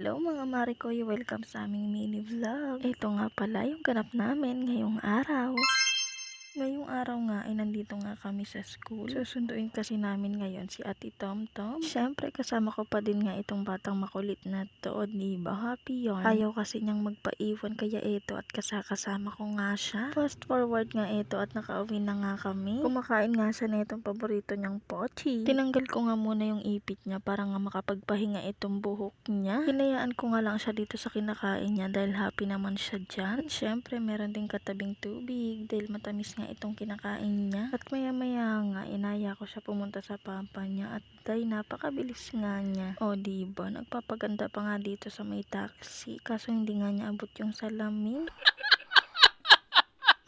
Hello mga Marikoy, welcome sa aming mini vlog. Ito nga pala yung ganap namin ngayong araw. Ngayong araw nga ay nandito nga kami sa school. Susunduin kasi namin ngayon si Ate Tomtom. Siyempre kasama ko pa din nga itong batang makulit na to, diba? Happy yarn. Ayaw kasi niyang magpaiwan kaya ito at kasama ko nga siya. Fast forward nga ito at nakauwi na nga kami. Kumakain nga siya na itong paborito niyang pochi. Tinanggal ko nga muna yung ipit niya para nga makapagpahinga itong buhok niya. Hinayaan ko nga lang siya dito sa kinakain niya dahil happy naman siya dyan. At syempre meron din katabing tubig dahil matamis nga itong kinakain niya. At maya maya nga inaya ko siya pumunta sa papa niya at dahil napakabilis nga niya. O diba, nagpapaganda pa nga dito sa may taxi kaso hindi nga niya abot yung salamin.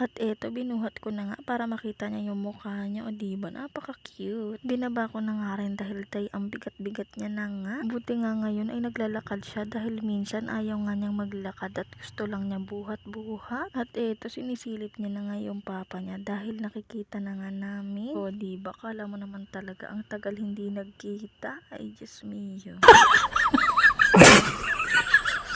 At eto, binuhat ko na nga para makita niya yung mukha niya. O diba, napaka-cute. Binaba ko na nga rin dahil ang bigat-bigat niya na nga. Buti nga ngayon ay naglalakad siya dahil minsan ayaw nga niyang maglakad at gusto lang niya buhat-buhat. At eto, sinisilip niya na nga yung papa niya dahil nakikita na nga namin. O diba, kala mo naman talaga ang tagal hindi nagkita. Ay, Diyos mio.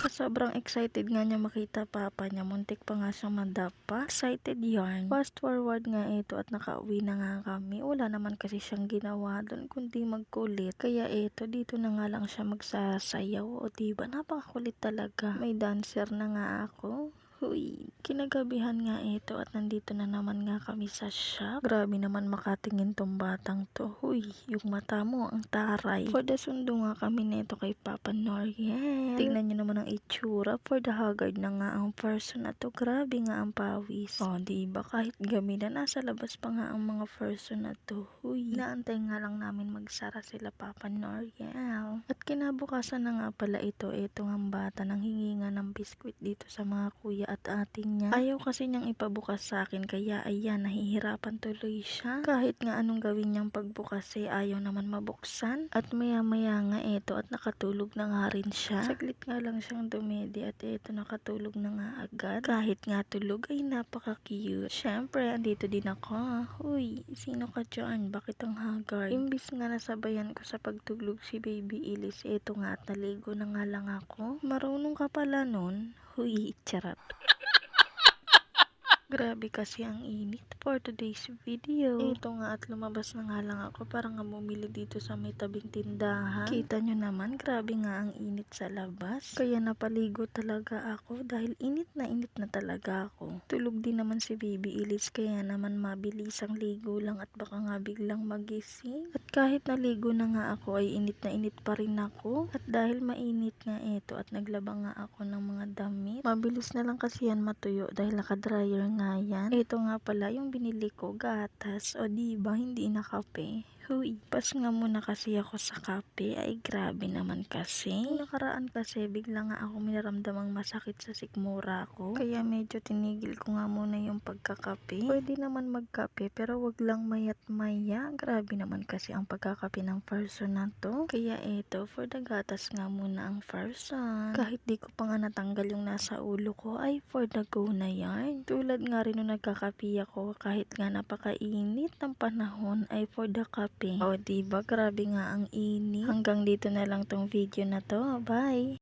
Sobrang excited nga niya makita papa niya, muntik pa nga siyang madapa. Excited yarn. Fast forward nga ito at nakauwi na nga kami. Wala naman kasi siyang ginawa doon kundi magkulit. Kaya ito, dito na nga lang siya magsasayaw. O diba, napakakulit talaga. May dancer na nga ako. Huy, kinagabihan nga ito at nandito na naman nga kami sa shop. Grabe naman makatingin tong batang to. Huy, yung mata mo ang taray. For the sundo nga kami nito kay Papa Noriel. Tingnan nyo naman ang itsura. For the haggard na nga ang person na to. Grabe nga ang pawis. O, diba, kahit gabi na nasa labas pa nga ang mga person na to. Huy, naantay nga lang namin magsara sila Papa Noriel. At kinabukasan na nga pala ito nga ang bata nang hingi nga ng biskwit dito sa mga kuya at ating niya. Ayaw kasi niyang ipabukas sa akin kaya ayan, nahihirapan tuloy siya. Kahit nga anong gawin niyang pagbukas ayaw naman mabuksan. At maya maya nga ito at nakatulog na nga rin siya. Saglit nga lang siyang dumedi at ito nakatulog na nga agad. Kahit nga tulog ay napaka-cute. Syempre, andito din ako. Uy, sino ka dyan? Bakit ang haggard? Imbis nga nasabayan ko sa pagtulog si Baby Elise, ito nga at naligo na nga lang ako. Marunong ka pala nun? Huy, charot. Grabe kasi ang init for today's video. Ito nga at lumabas na nga lang ako para nga bumili dito sa may tabing tindahan. Kita nyo naman, grabe nga ang init sa labas. Kaya napaligo talaga ako dahil init na talaga ako. Tulog din naman si Baby Elise kaya naman mabilisang ligo lang at baka nga biglang magising. At kahit naligo na nga ako ay init na init pa rin ako. At dahil mainit nga ito at naglaba nga ako ng mga damit, mabilis na lang kasi yan matuyo dahil nakadryer nga yan. Ito nga pala yung binili ko, gatas. O diba, hindi na kape. Huy, pas nga muna kasi ako sa kape. Ay grabe naman kasi. Nung nakaraan kasi bigla nga ako minaramdamang masakit sa sikmura ko. Kaya medyo tinigil ko nga muna yung pagkakape. Pwede naman magkape pero wag lang mayat maya. Grabe naman kasi ang pagkakape ng person na to. Kaya eto, for the gatas nga muna ang person. Kahit di ko pa nga natanggal yung nasa ulo ko ay for the go na yan. Tulad nga rin nung nagkakape ako kahit nga napakainit ng panahon ay for the kape. O diba, grabe nga ang init. Hanggang dito na lang tong video na to. Bye!